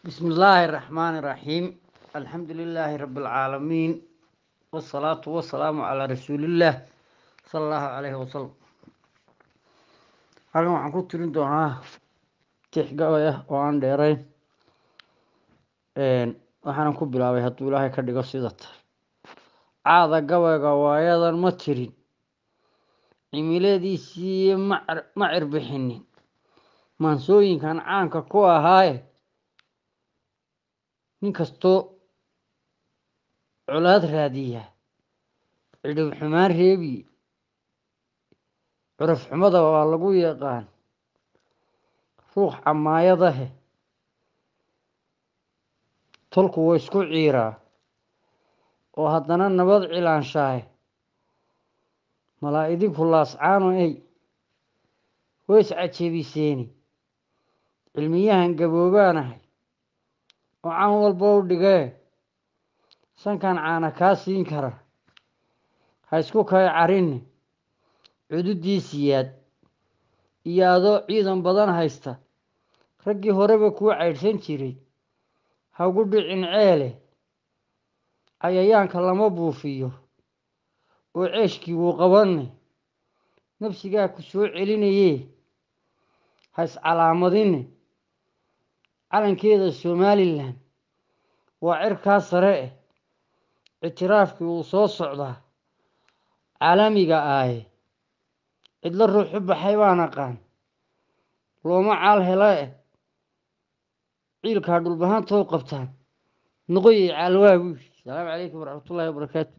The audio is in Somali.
بسم الله الرحمن الرحيم. الحمد لله رب العالمين، والصلاة والسلام على رسول الله صلى الله عليه وسلم. halkan waxaan ku tirin doonaa tix gabay ah oo aan dheerayn, waxaanan ku bilaabay hadduu ilaahay ka dhigo sida tahay. Caada gabayga waayadan ma tirin, cimiladiisii ma cirbixinin, maansooyinkan caanka ku ahaaye nin kastoo colaad raadiya cidhib xumaan reebi, curaf xumada waa lagu yaqaan ruux camaayadahe, tolku waa isku ciiraa oo haddana nabad cilaanshahay. malaa idinku laascaano ey way iscajebiseeni, cilmiyahan gaboobaanahay oo can walba u dhigee sankan caana kaa siin kara. ha isku kay carinni cududiisiyaad iyo adoo ciidan badan haysta, raggii horeba kuu caydhsan jiray ha ugu dhicin ceele. cayayaanka lama buufiyo oo ceeshkii wuu qabanne, nafsigaa ku soo celinayee ha iscalaamadinne. calankeeda somalilan waa cirkaa sare eh, ictiraafkii wuu soo socdaa caalamiga aaye. cidlo ruuxu baxay baan aqaan looma caal hela eh, ciilkaa dhulbahantow qabtaan noqoyay caalwaa buushi. asalaamu calaykum waraxmatullaahi wabarakaatu.